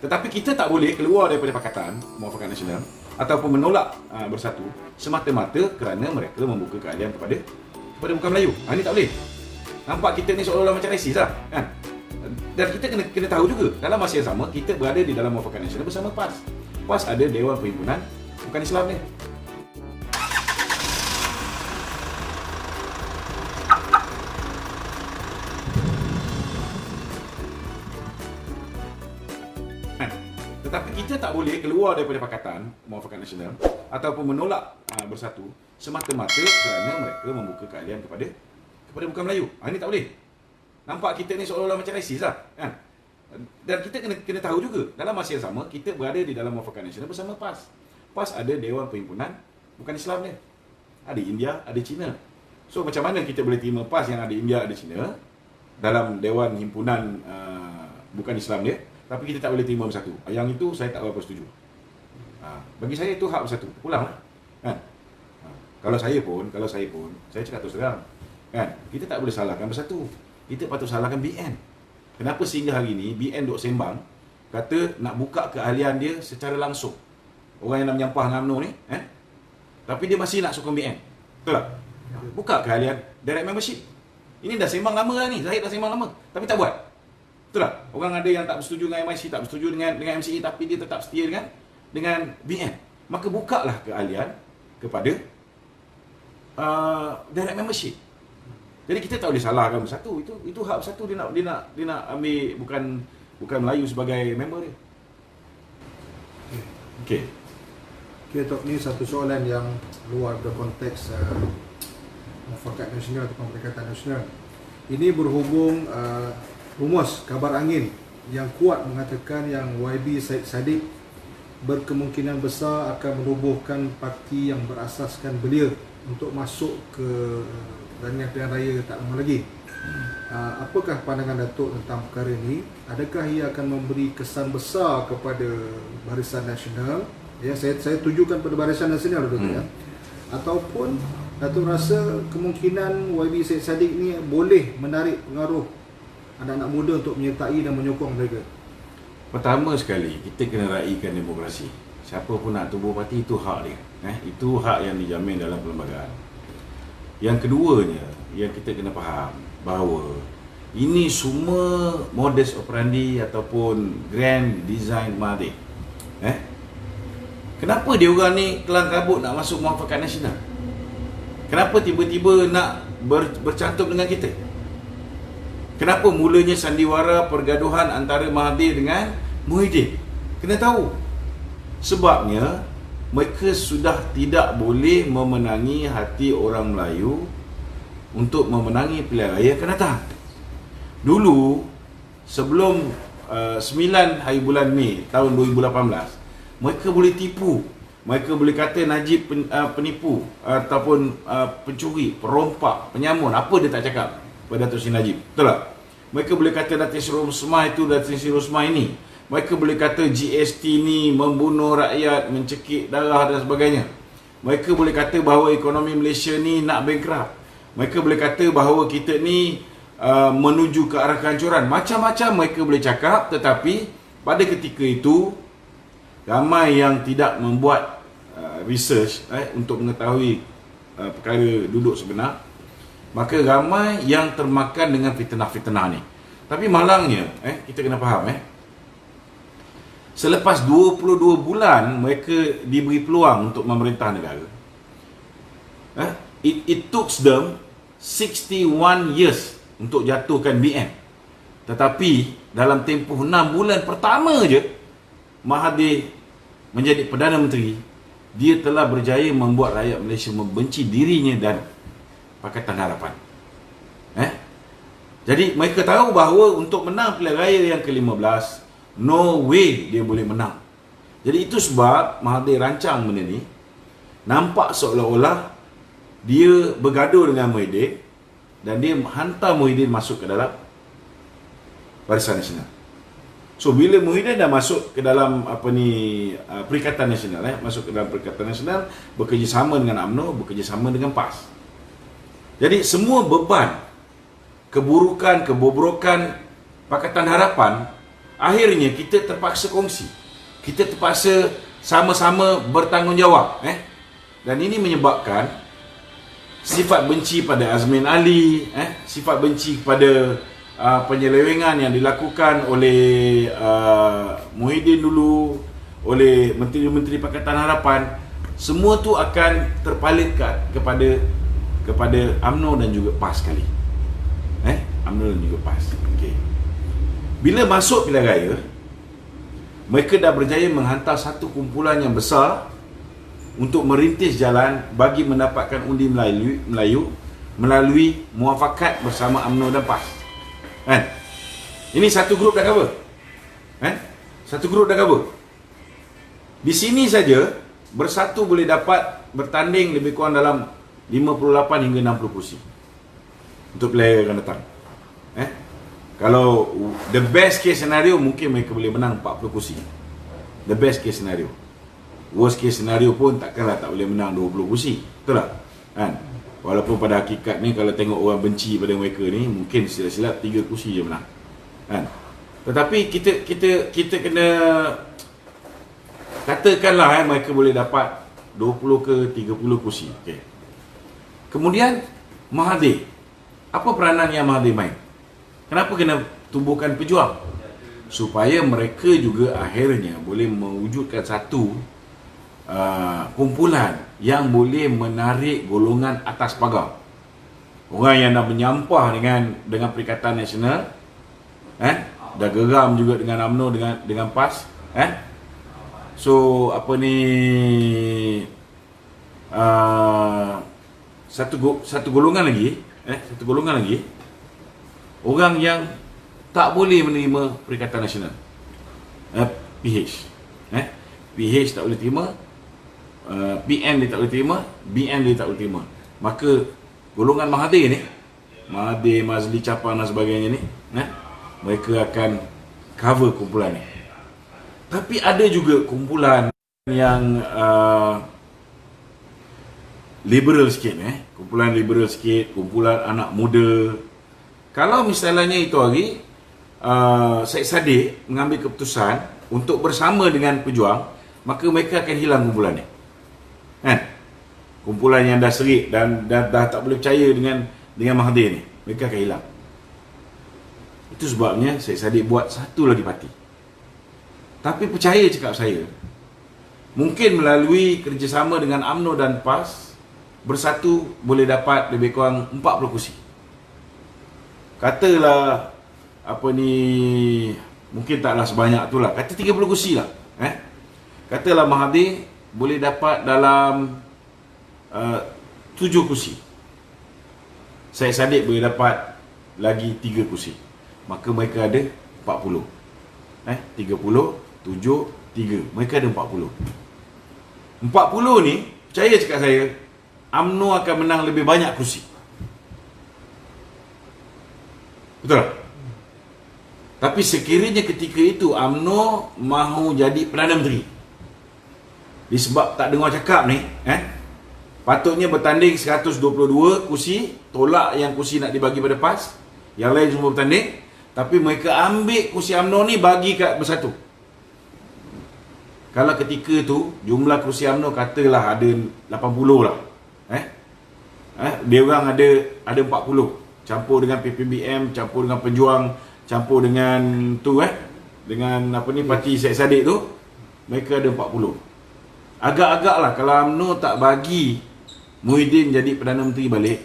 Tetapi kita tak boleh keluar daripada Pakatan Muafakat Nasional ataupun menolak bersatu semata-mata kerana mereka membuka keahlian kepada bukan Melayu. Ini tak boleh. Nampak kita ni seolah-olah macam resis lah, kan? Dan kita kena tahu juga, dalam masa yang sama kita berada di dalam Muafakat Nasional bersama PAS. PAS ada Dewan Perhimpunan Bukan Islam ni. Tetapi kita tak boleh keluar daripada Pakatan Muafakat Nasional ataupun menolak bersatu semata-mata kerana mereka membuka keahlian kepada bukan Melayu. Ini tak boleh. Nampak kita ni seolah-olah macam resis lah, kan? Dan kita kena tahu juga, dalam masa yang sama kita berada di dalam Muafakat Nasional bersama PAS. PAS ada Dewan Perhimpunan Bukan Islam ni. Ada India, ada Cina. So macam mana kita boleh terima PAS yang ada India, ada Cina dalam Dewan Himpunan Bukan Islam dia, tapi kita tak boleh terima bersatu? Yang itu saya tak berapa setuju. Bagi saya itu hak bersatu. Pulang lah, kan? Kalau saya pun saya cakap terus terang, kan? Kita tak boleh salahkan bersatu. Kita patut salahkan BN. Kenapa sehingga hari ini BN duk sembang kata nak buka keahlian dia secara langsung. Orang yang nak menyampah dengan UMNO ni, tapi dia masih nak sokong BN. Betul tak? Buka keahlian direct membership. Ini dah sembang lama dah ni. Zahid dah sembang lama, tapi tak buat. Betul tak? Orang ada yang tak bersetuju dengan MIC, tak bersetuju dengan MCE, tapi dia tetap setia dengan BN. Maka bukalah keahlian kepada direct membership. Jadi kita tak boleh salahkan bersatu. Itu hak bersatu, dia nak ambil bukan Melayu sebagai member dia. Okey. Tok, ni satu soalan yang luar dari konteks Muafakat Nasional atau Perikatan Nasional. Ini berhubung rumus kabar angin yang kuat mengatakan yang YB Syed Saddiq berkemungkinan besar akan menubuhkan parti yang berasaskan belia untuk masuk ke Pertandingan Pilihan Raya tak lama lagi. Apakah pandangan Datuk tentang perkara ini? Adakah ia akan memberi kesan besar kepada Barisan Nasional? Ya, saya tujukan pada Barisan Nasional dulu ya. Ataupun Datuk rasa kemungkinan YB Syed Saddiq ni boleh menarik pengaruh anak-anak muda untuk menyertai dan menyokong mereka? Pertama sekali, kita kena raikan demokrasi. Siapa pun nak tubuh parti, itu hak dia. Itu hak yang dijamin dalam perlembagaan. Yang keduanya, yang kita kena faham bahawa ini semua modus operandi ataupun grand design Mahathir. Kenapa dia orang ni kelang kabut nak masuk Muafakat Nasional? Kenapa tiba-tiba nak bercantum dengan kita? Kenapa mulanya sandiwara pergaduhan antara Mahathir dengan Muhyiddin? Kena tahu. Sebabnya mereka sudah tidak boleh memenangi hati orang Melayu untuk memenangi pilihan raya akan datang. Dulu sebelum 9 hari bulan Mei tahun 2018, mereka boleh tipu. Mereka boleh kata Najib penipu ataupun pencuri, perompak, penyamun. Apa dia tak cakap pada Datuk Seri Najib? Betul tak? Mereka boleh kata Datin Sri Rosmah itu, Datin Sri Rosmah ini. Mereka boleh kata GST ni membunuh rakyat, mencekik darah dan sebagainya. Mereka boleh kata bahawa ekonomi Malaysia ni nak bankrupt. Mereka boleh kata bahawa kita ni menuju ke arah kehancuran. Macam-macam mereka boleh cakap, tetapi pada ketika itu ramai yang tidak membuat research untuk mengetahui perkara duduk sebenar. Maka ramai yang termakan dengan fitnah-fitnah ni. Tapi malangnya, kita kena faham, selepas 22 bulan mereka diberi peluang untuk memerintah negara. It took them 61 years untuk jatuhkan BN. Tetapi dalam tempoh 6 bulan pertama je Mahathir menjadi Perdana Menteri, dia telah berjaya membuat rakyat Malaysia membenci dirinya dan Pakatan Harapan. Jadi mereka tahu bahawa untuk menang pilihan raya yang ke-15, no way dia boleh menang. Jadi itu sebab Mahathir rancang benda ni. Nampak seolah-olah dia bergaduh dengan Muhyiddin dan dia hantar Muhyiddin masuk ke dalam Barisan Nasional. So bila Muhyiddin dah masuk ke dalam Perikatan Nasional, masuk ke dalam Perikatan Nasional, bekerjasama dengan UMNO, bekerjasama dengan PAS. Jadi semua beban, keburukan, kebobrokan Pakatan Harapan akhirnya kita terpaksa kongsi. Kita terpaksa sama-sama bertanggungjawab. Dan ini menyebabkan sifat benci pada Azmin Ali, sifat benci kepada penyelewengan yang dilakukan oleh Muhyiddin dulu, oleh menteri-menteri Pakatan Harapan, semua tu akan terpalit kepada UMNO dan juga PAS sekali. UMNO dan juga PAS. Okey. Bila masuk pilihan raya, mereka dah berjaya menghantar satu kumpulan yang besar untuk merintis jalan bagi mendapatkan undi Melayu melalui muafakat bersama UMNO dan PAS. Ini satu grup dah cover. Satu grup dah cover. Di sini saja Bersatu boleh dapat bertanding lebih kurang dalam 58 hingga 60 kursi untuk pilihan yang akan datang. Kalau the best case scenario, mungkin mereka boleh menang 40 kursi. The best case scenario. Worst case scenario pun takkanlah tak boleh menang 20 kursi. Betul tak? Walaupun pada hakikat ni, kalau tengok orang benci pada mereka ni, mungkin silap-silap 3 kursi je menang. Tetapi kita kena katakanlah mereka boleh dapat 20 ke 30 kursi. Okay. Kemudian Mahathir. Apa peranan yang Mahathir main? Kenapa kena tubuhkan pejuang? Supaya mereka juga akhirnya boleh mewujudkan satu kumpulan yang boleh menarik golongan atas pagar. Orang yang dah menyampah dengan Perikatan Nasional, dah geram juga dengan UMNO, dengan PAS, so apa ni, satu golongan lagi, orang yang tak boleh menerima Perikatan Nasional, PH, PH tak boleh terima, PN dia tak boleh terima, BN dia tak boleh terima. Maka golongan Mahathir ni, Mahathir, Mazli Capang dan sebagainya ni, mereka akan cover kumpulan ni. Tapi ada juga kumpulan yang liberal sikit, kumpulan liberal sikit, kumpulan anak muda. Kalau misalnya itu hari Syed Saddiq mengambil keputusan untuk bersama dengan pejuang, maka mereka akan hilang kumpulan ni. Kumpulan yang dah serik dan dah tak boleh percaya dengan Mahathir ni, mereka akan hilang. Itu sebabnya Syed Saddiq buat satu lagi parti. Tapi percaya cakap saya, mungkin melalui kerjasama dengan UMNO dan PAS, Bersatu boleh dapat lebih kurang 40 kursi. Katalah apa ni, mungkin taklah sebanyak tu lah, kata 30 kursi lah. Katalah Mahathir boleh dapat dalam 7 kursi, Syed Saddiq boleh dapat lagi 3 kursi, maka mereka ada 40. 30, 7, 3, mereka ada 40. 40 ni, percaya cakap saya, UMNO akan menang lebih banyak kursi. Betul tak? Tapi sekiranya ketika itu UMNO mahu jadi Perdana Menteri, disebab tak dengar cakap ni, patutnya bertanding 122 kursi, tolak yang kursi nak dibagi pada PAS, yang lain semua bertanding, tapi mereka ambil kursi UMNO ni bagi kat Bersatu. Kalau ketika tu jumlah kursi UMNO katalah ada 80 lah, dia orang ada 40, campur dengan PPBM, campur dengan Pejuang, campur dengan tu dengan apa ni, parti Syed Saddiq tu, mereka ada 40. Agak-agak lah kalau UMNO tak bagi Muhyiddin jadi Perdana Menteri balik,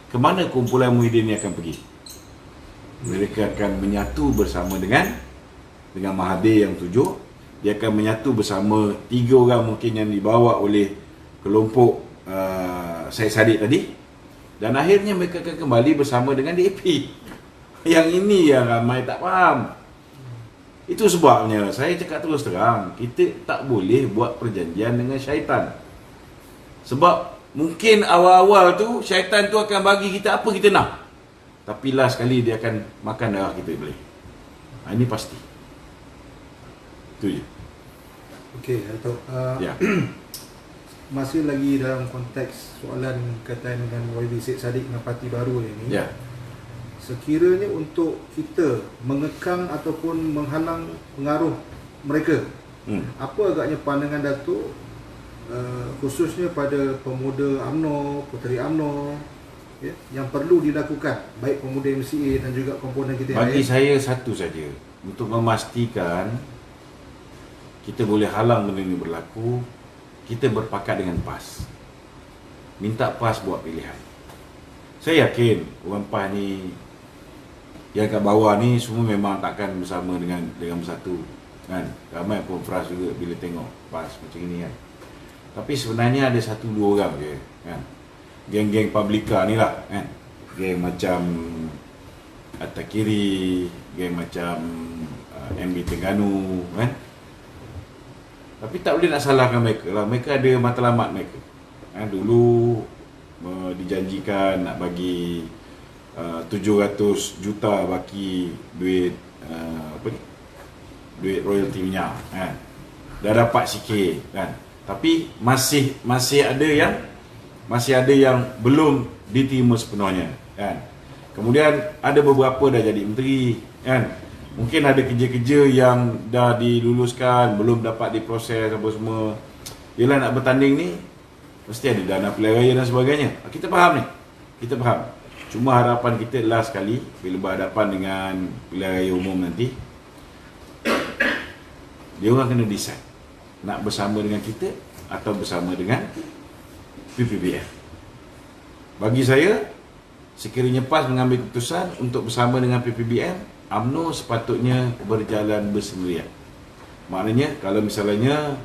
ke mana kumpulan Muhyiddin ni akan pergi? Mereka akan menyatu bersama dengan Mahathir yang 7. Dia akan menyatu bersama 3 orang mungkin yang dibawa oleh kelompok Syed Saddiq tadi, dan akhirnya mereka akan kembali bersama dengan DAP. Yang ini yang ramai tak faham. Itu sebabnya saya cakap terus terang, kita tak boleh buat perjanjian dengan syaitan. Sebab mungkin awal-awal tu syaitan tu akan bagi kita apa kita nak, tapi last sekali dia akan makan darah kita balik. Ini pasti. Itu je. Okey, Dato'. Ya. Masih lagi dalam konteks soalan berkaitan dengan YB Syed Saddiq dengan parti baru ini. Ya. sekiranya untuk kita mengekang ataupun menghalang pengaruh mereka, apa agaknya pandangan Datuk khususnya pada pemuda UMNO, puteri UMNO, ya, yang perlu dilakukan baik pemuda MCA dan juga komponen kita yang Bagi lain? saya satu saja, untuk memastikan kita boleh halang benda ini berlaku, kita berpakat dengan PAS. Minta PAS buat pilihan. Saya yakin orang PAS ni yang kat bawah ni semua memang takkan bersama dengan bersatu, kan. Ramai pun frust juga bila tengok PAS macam ini, kan. Tapi sebenarnya ada satu dua orang je, kan. Geng-geng Publica ni lah, kan. Geng macam Atta Kiri, geng macam MB Terengganu, kan. Tapi tak boleh nak salahkan mereka lah. Mereka ada matlamat mereka. Dulu dijanjikan nak bagi 700 juta baki duit duit royalty minyak, kan. Dah dapat sikit, kan. Tapi masih ada yang belum diterima sepenuhnya, kan. Kemudian ada beberapa dah jadi menteri, kan. Mungkin ada kerja-kerja yang dah diluluskan, belum dapat diproses apa semua. Yelah, nak bertanding ni mesti ada dana pilihan raya dan sebagainya. Kita faham ni. Kita faham. Cuma harapan kita last sekali bila berhadapan dengan pilihan raya umum nanti, dia orang kena decide nak bersama dengan kita atau bersama dengan PPBM. Bagi saya, sekiranya PAS mengambil keputusan untuk bersama dengan PPBM, UMNO sepatutnya berjalan bersendirian. Maknanya kalau misalnya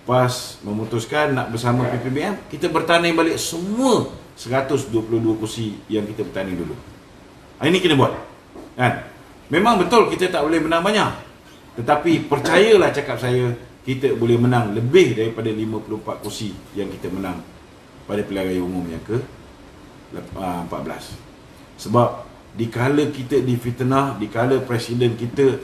PAS memutuskan nak bersama PPBM, kita bertanding balik semua 122 kursi yang kita bertanding dulu. Ini kena buat, kan? Memang betul kita tak boleh menang banyak, tetapi percayalah cakap saya, kita boleh menang lebih daripada 54 kursi yang kita menang pada pilihan raya umum yang ke-14. Sebab dikala kita difitnah, dikala presiden kita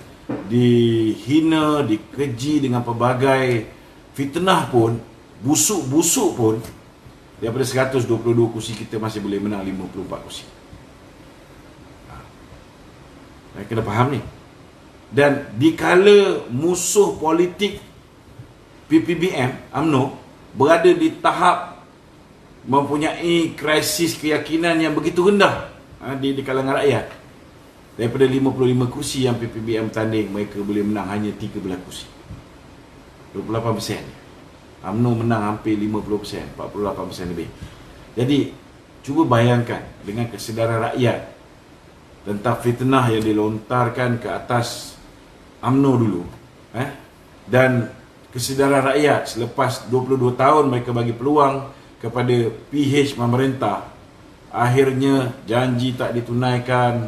dihina, dikeji dengan pelbagai fitnah pun, busuk-busuk pun, daripada 122 kursi kita masih boleh menang 54 kursi. Saya kena faham ni. Dan dikala musuh politik PPBM, UMNO, berada di tahap mempunyai krisis keyakinan yang begitu rendah di kalangan rakyat, daripada 55 kursi yang PPBM bertanding, mereka boleh menang hanya 13 kursi, 28%. UMNO menang hampir 50%, 48% lebih. Jadi cuba bayangkan dengan kesedaran rakyat tentang fitnah yang dilontarkan ke atas UMNO dulu, dan kesedaran rakyat selepas 22 tahun mereka bagi peluang kepada PH pemerintah, akhirnya janji tak ditunaikan,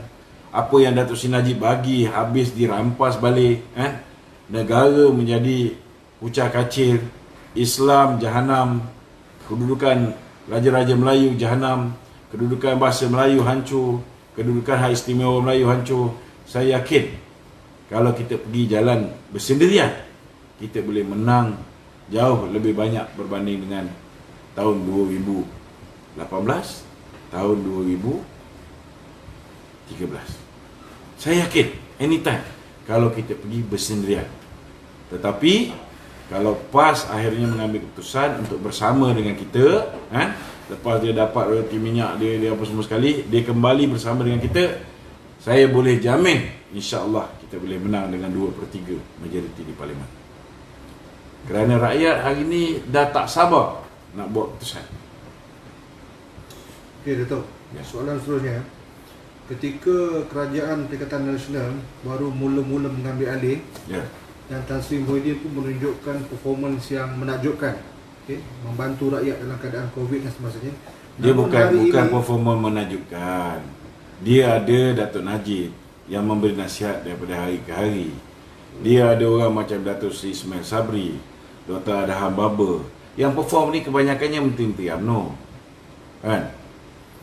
apa yang Datuk Seri Najib bagi habis dirampas balik, negara menjadi ucap kacir, Islam jahanam, kedudukan Raja-Raja Melayu jahanam, kedudukan bahasa Melayu hancur, kedudukan Hak Istimewa Melayu hancur. Saya yakin kalau kita pergi jalan bersendirian, kita boleh menang jauh lebih banyak berbanding dengan tahun 2018, tahun 2013. Saya yakin anytime kalau kita pergi bersendirian. Tetapi kalau PAS akhirnya mengambil keputusan untuk bersama dengan kita, lepas dia dapat royalti minyak dia apa semua sekali, dia kembali bersama dengan kita, saya boleh jamin insya-Allah kita boleh menang dengan 2/3 majoriti di parlimen. Kerana rakyat hari ini dah tak sabar nak buat keputusan. Okey, Datuk. Ya. Soalan seterusnya, ketika Kerajaan Perikatan Nasional baru mula-mula mengambil alih, Ya. dan Tan Sri Muhyiddin pun menunjukkan performance yang menakjubkan, membantu rakyat dalam keadaan COVID dan sebagainya. Dia Namun bukan hari ini, performa menakjubkan. Dia ada Datuk Najib yang memberi nasihat daripada hari ke hari. Dia ada orang macam Datuk Seri Ismail Sabri, Dr. Adham Baba, yang perform ni kebanyakannya menteri-menteri UMNO, kan?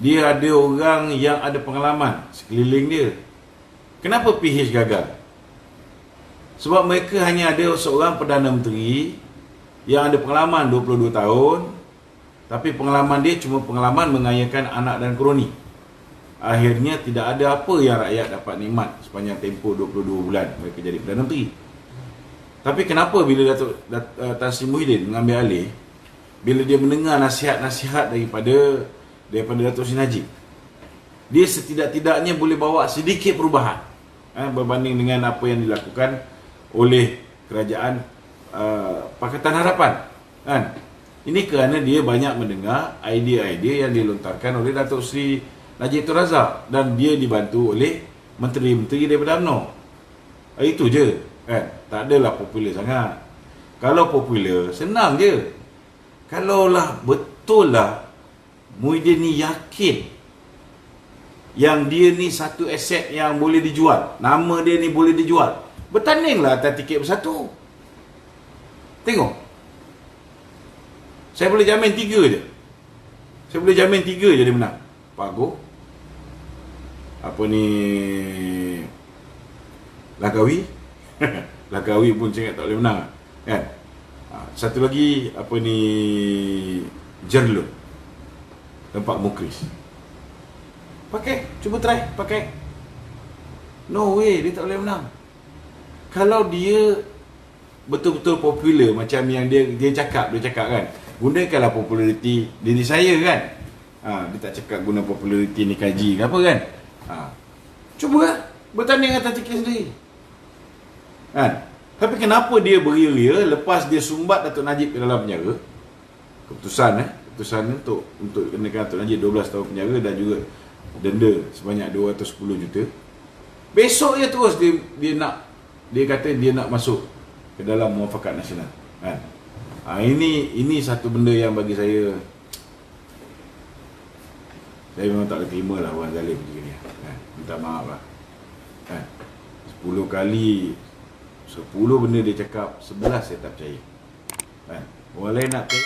Dia ada orang yang ada pengalaman sekeliling dia. Kenapa PH gagal? Sebab mereka hanya ada seorang Perdana Menteri yang ada pengalaman 22 tahun, tapi pengalaman dia cuma pengalaman mengayakan anak dan kroni. akhirnya tidak ada apa yang rakyat dapat nikmat sepanjang tempoh 22 bulan mereka jadi Perdana Menteri. Tapi kenapa bila Datuk Tan Sri Muhyiddin mengambil alih, bila dia mendengar nasihat-nasihat daripada Datuk Seri Najib, dia setidak-tidaknya boleh bawa sedikit perubahan berbanding dengan apa yang dilakukan oleh kerajaan Pakatan Harapan kan. Ini kerana dia banyak mendengar idea-idea yang dilontarkan oleh Datuk Seri Najib Tun Razak dan dia dibantu oleh menteri-menteri daripada UMNO. Itu je kan. Tak adalah popular sangat. Kalau popular senang je. Kalaulah betul lah Muhyiddin ni yakin yang dia ni satu aset yang boleh dijual, nama dia ni boleh dijual, bertandinglah atas tiket bersatu. Tengok, saya boleh jamin 3 je. Saya boleh jamin 3 je dia menang. Pak Agong, apa ni, Langkawi Langkawi pun cakap tak boleh menang kan. Satu lagi apa ni, Jerlun dan Pak Mukris. Pakai, cuba try pakai. No way dia tak boleh menang. Kalau dia betul-betul popular macam yang dia cakap kan, gunakanlah populariti diri saya kan. Dia tak cakap guna populariti ni kaji ke apa kan. Cuba bertanding atas tiket sendiri kan. Tapi kenapa dia beria-ria lepas dia sumbat Datuk Najib ke dalam penjara? Keputusan untuk kenakan Datuk Najib 12 tahun penjara dan juga denda sebanyak 210 juta. Besok je terus dia kata dia nak masuk ke dalam Muafakat Nasional kan. Ini satu benda yang bagi saya memang tak boleh terima lah orang zalim macam ni kan. Minta maaf lah kan. 10 benda dia cakap, 11 saya tak percaya kan. Orang lain nak percaya